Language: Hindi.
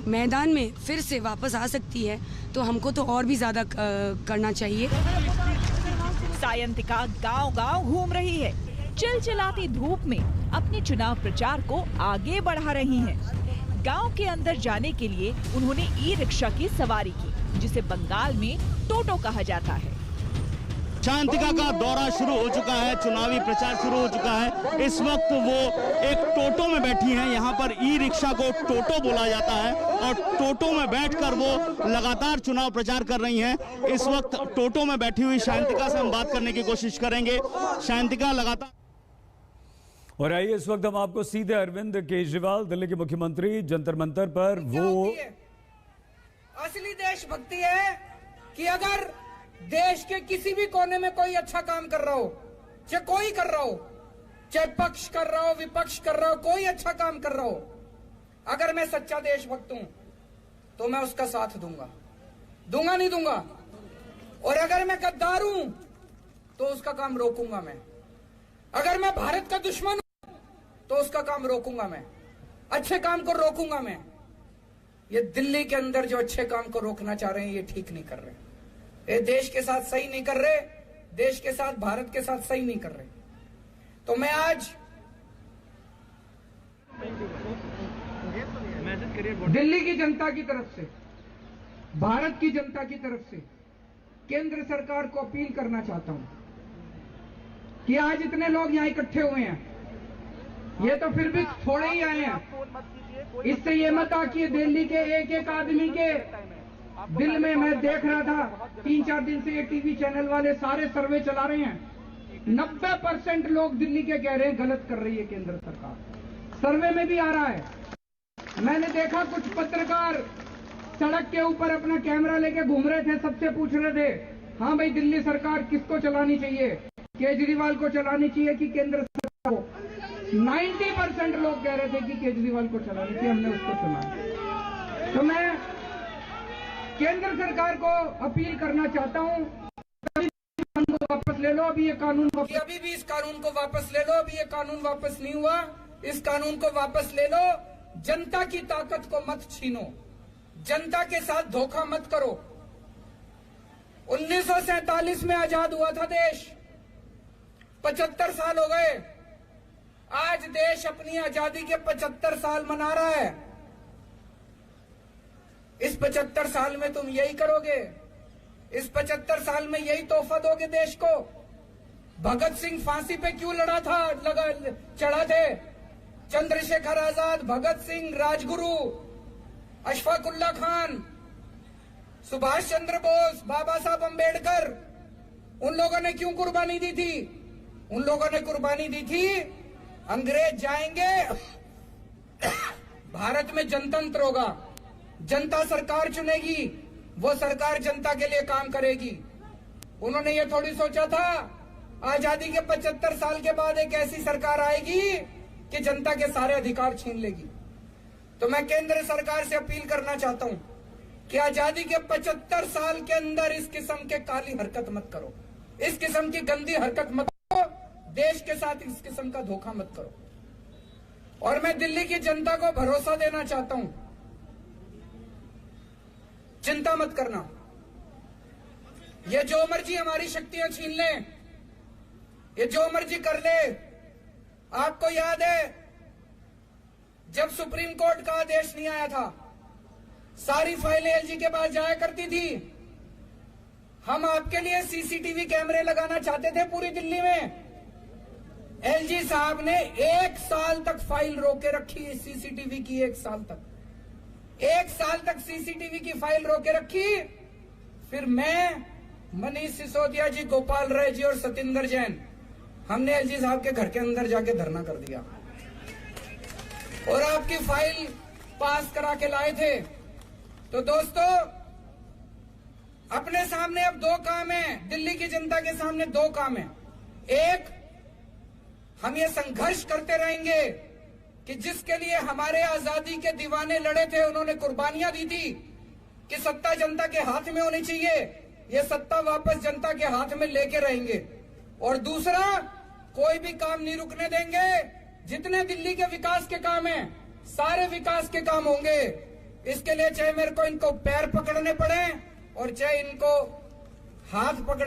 मैदान में फिर से वापस आ सकती है तो हमको तो और भी ज़्यादा करना चाहिए। सायंतिका गांव-गांव घूम रही है, चिलचिलाती धूप में अपने चुनाव प्रचार को आगे बढ़ा रही हैं। गांव के अंदर जाने के लिए उन्होंने ई-रिक्शा की सवारी की, जिसे बंगाल में टोटो कहा जाता है। सायंतिका का दौरा शुरू हो चुका है, चुनावी प्रचार शुरू हो चुका है। इस वक्त वो एक टोटो में बैठी हैं। यहाँ पर ई रिक्शा को टोटो बोला जाता है और टोटो में बैठकर वो लगातार चुनाव प्रचार कर रही हैं। इस वक्त टोटो में बैठी हुई सायंतिका से हम बात करने की कोशिश करेंगे। सायंतिका लगातार। और आइए इस वक्त हम आपको सीधे अरविंद केजरीवाल, दिल्ली के मुख्यमंत्री, जंतर मंतर पर वो असली देशभक्ति है कि अगर देश के किसी भी कोने में कोई अच्छा काम कर रहा हो, चाहे कोई कर रहा हो, चाहे पक्ष कर रहा हो, विपक्ष कर रहा हो, कोई अच्छा काम कर रहा हो, अगर मैं सच्चा देशभक्त हूं तो मैं उसका साथ दूंगा नहीं दूंगा। और अगर मैं गद्दार हूं तो उसका काम रोकूंगा मैं। अगर मैं भारत का दुश्मन हूं तो उसका काम रोकूंगा मैं, अच्छे काम को रोकूंगा मैं। ये दिल्ली के अंदर जो अच्छे काम को रोकना चाह रहे हैं ये ठीक नहीं कर रहे, ये देश के साथ सही नहीं कर रहे, देश के साथ, भारत के साथ सही नहीं कर रहे। तो मैं आज दिल्ली की जनता की तरफ से, भारत की जनता की तरफ से केंद्र सरकार को अपील करना चाहता हूं कि आज इतने लोग यहां इकट्ठे हुए हैं, ये तो फिर भी थोड़े ही आए हैं। इससे ये मत आकिए दिल्ली के एक एक आदमी के दिल में, मैं देख रहा था 3-4 दिन से ये टीवी चैनल वाले सारे सर्वे चला रहे हैं, 90% लोग दिल्ली के कह रहे हैं गलत कर रही है केंद्र सरकार। सर्वे में भी आ रहा है। मैंने देखा कुछ पत्रकार सड़क के ऊपर अपना कैमरा लेके घूम रहे थे, सबसे पूछ रहे थे, हाँ भाई दिल्ली सरकार किसको चलानी चाहिए, केजरीवाल को चलानी चाहिए कि केंद्र सरकार को। 90% लोग कह रहे थे कि केजरीवाल को चलानी चाहिए, हमने उसको चुना। तो मैं केंद्र सरकार को अपील करना चाहता हूं, को वापस ले लो। अभी ये कानून, अभी भी इस कानून को वापस ले लो। अभी ये कानून वापस नहीं हुआ, इस कानून को वापस ले लो। जनता की ताकत को मत छीनो, जनता के साथ धोखा मत करो। 1947 में आजाद हुआ था देश, 75 साल हो गए। आज देश अपनी आजादी के 75 साल मना रहा है। इस 75 साल में तुम यही करोगे, इस 75 साल में यही तोहफा दोगे देश को। भगत सिंह फांसी पे क्यों चढ़ा थे? चंद्रशेखर आजाद, भगत सिंह, राजगुरु, अशफाक उल्लाह खान, सुभाष चंद्र बोस, बाबा साहब अंबेडकर, उन लोगों ने क्यों कुर्बानी दी थी? उन लोगों ने कुर्बानी दी थी, अंग्रेज जाएंगे, भारत में जनतंत्र होगा, जनता सरकार चुनेगी, वो सरकार जनता के लिए काम करेगी। उन्होंने ये थोड़ी सोचा था आजादी के 75 साल के बाद एक ऐसी सरकार आएगी कि जनता के सारे अधिकार छीन लेगी। तो मैं केंद्र सरकार से अपील करना चाहता हूं कि आजादी के 75 साल के अंदर इस किस्म के काली हरकत मत करो, इस किस्म की गंदी हरकत मत करो, देश के साथ इस किस्म का धोखा मत करो। और मैं दिल्ली की जनता को भरोसा देना चाहता हूं, चिंता मत करना, ये जो मर्जी हमारी शक्तियां छीन ले, ये जो मर्जी कर ले। आपको याद है जब सुप्रीम कोर्ट का आदेश नहीं आया था, सारी फाइलें एलजी के पास जाया करती थी। हम आपके लिए सीसीटीवी कैमरे लगाना चाहते थे पूरी दिल्ली में। एलजी साहब ने 1 साल तक फाइल रोके रखी, सीसीटीवी की 1 साल तक, 1 साल तक सीसीटीवी की फाइल रोके रखी। फिर मैं, मनीष सिसोदिया जी, गोपाल राय जी और सतिंदर जैन, हमने एलजी साहब के घर के अंदर जाके धरना कर दिया और आपकी फाइल पास करा के लाए थे। तो दोस्तों, अपने सामने अब 2 काम है, दिल्ली की जनता के सामने 2 काम है। एक, हम ये संघर्ष करते रहेंगे कि जिसके लिए हमारे आजादी के दीवाने लड़े थे, उन्होंने कुर्बानियां दी थी कि सत्ता जनता के हाथ में होनी चाहिए, ये सत्ता वापस जनता के हाथ में लेके रहेंगे। और दूसरा, कोई भी काम नहीं रुकने देंगे। जितने दिल्ली के विकास के काम हैं, सारे विकास के काम होंगे। इसके लिए चाहे मेरे को इनको पैर पकड़ने पड़े और चाहे इनको हाथ पकड़